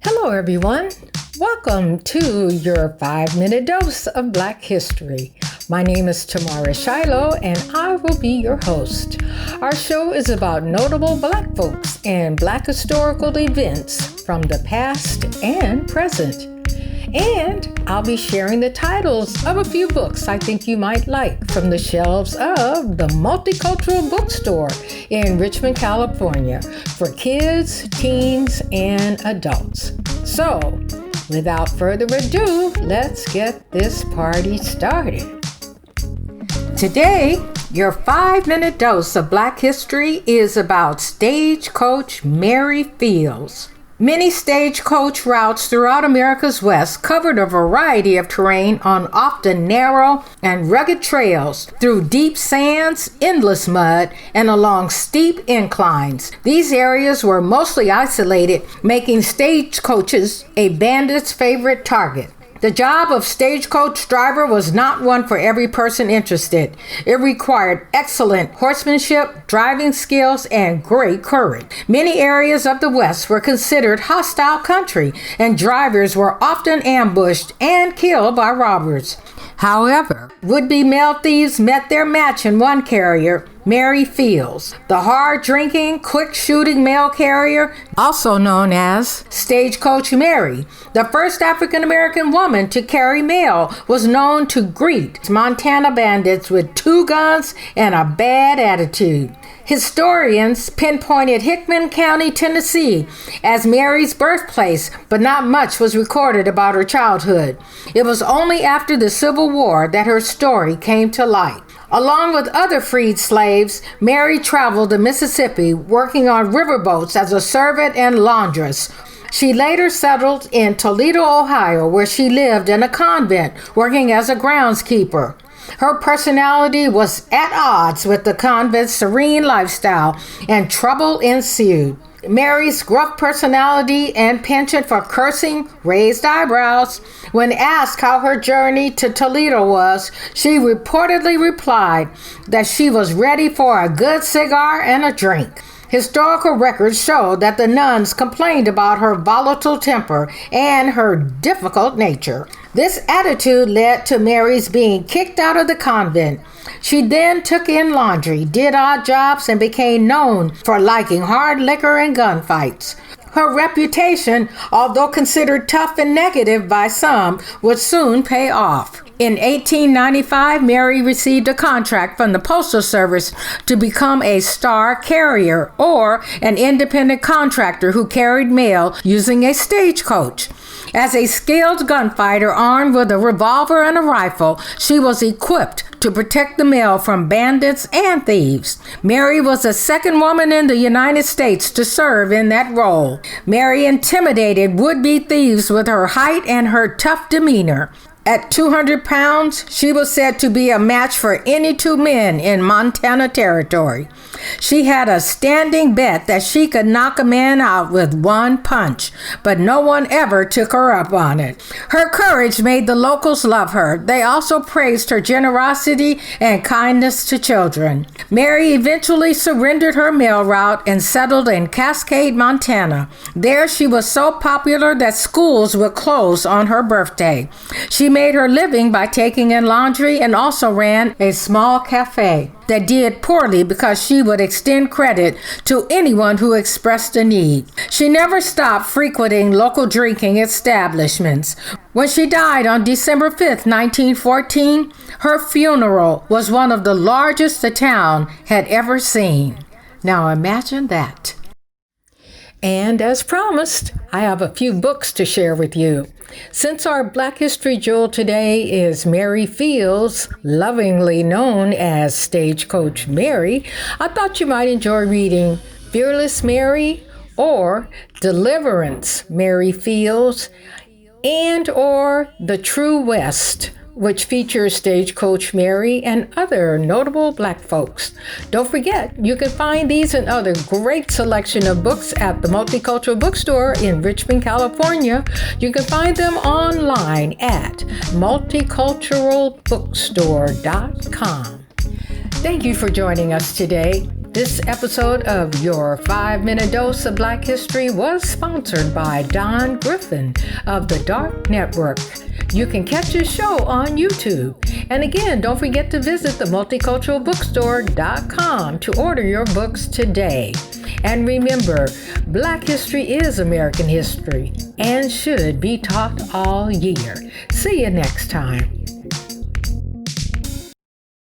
Hello, everyone. Welcome to your 5-minute dose of Black history. My name is Tamara Shiloh, and I will be your host. Our show is about notable Black folks and Black historical events from the past and present. And I'll be sharing the titles of a few books I think you might like from the shelves of the Multicultural Bookstore in Richmond, California, for kids, teens, and adults. So, without further ado, let's get this party started. Today, your 5-minute dose of Black history is about Stagecoach Mary Fields. Many stagecoach routes throughout America's West covered a variety of terrain on often narrow and rugged trails through deep sands, endless mud, and along steep inclines. These areas were mostly isolated, making stagecoaches a bandit's favorite target. The job of stagecoach driver was not one for every person interested. It required excellent horsemanship, driving skills, and great courage. Many areas of the West were considered hostile country, and drivers were often ambushed and killed by robbers. However, would-be male thieves met their match in one carrier, Mary Fields, the hard-drinking, quick-shooting mail carrier, also known as Stagecoach Mary. The first African-American woman to carry mail was known to greet Montana bandits with 2 guns and a bad attitude. Historians pinpointed Hickman County, Tennessee, as Mary's birthplace, but not much was recorded about her childhood. It was only after the Civil War that her story came to light. Along with other freed slaves, Mary traveled the Mississippi, working on riverboats as a servant and laundress. She later settled in Toledo, Ohio, where she lived in a convent, working as a groundskeeper. Her personality was at odds with the convent's serene lifestyle, and trouble ensued. Mary's gruff personality and penchant for cursing raised eyebrows. When asked how her journey to Toledo was, she reportedly replied that she was ready for a good cigar and a drink. Historical records show that the nuns complained about her volatile temper and her difficult nature. This attitude led to Mary's being kicked out of the convent. She then took in laundry, did odd jobs, and became known for liking hard liquor and gunfights. Her reputation, although considered tough and negative by some, would soon pay off. In 1895, Mary received a contract from the Postal Service to become a star carrier, or an independent contractor who carried mail using a stagecoach. As a skilled gunfighter armed with a revolver and a rifle, she was equipped to protect the mail from bandits and thieves. Mary was the second woman in the United States to serve in that role. Mary intimidated would-be thieves with her height and her tough demeanor. At 200 pounds, she was said to be a match for any 2 men in Montana territory. She had a standing bet that she could knock a man out with 1 punch, but no one ever took her up on it. Her courage made the locals love her. They also praised her generosity and kindness to children. Mary eventually surrendered her mail route and settled in Cascade, Montana. There she was so popular that schools would close on her birthday. She made her living by taking in laundry and also ran a small cafe that did poorly because she would extend credit to anyone who expressed a need. She never stopped frequenting local drinking establishments. When she died on December 5th, 1914, her funeral was one of the largest the town had ever seen. Now imagine that. And as promised, I have a few books to share with you. Since our Black History Jewel today is Mary Fields, lovingly known as Stagecoach Mary, I thought you might enjoy reading Fearless Mary or Deliverance Mary Fields and or The True West, which features Stagecoach Mary and other notable Black folks. Don't forget, you can find these and other great selection of books at the Multicultural Bookstore in Richmond, California. You can find them online at multiculturalbookstore.com. Thank you for joining us today. This episode of Your 5-Minute Dose of Black History was sponsored by Don Griffin of the Dark Network. You can catch his show on YouTube. And again, don't forget to visit the multiculturalbookstore.com to order your books today. And remember, Black history is American history and should be taught all year. See you next time.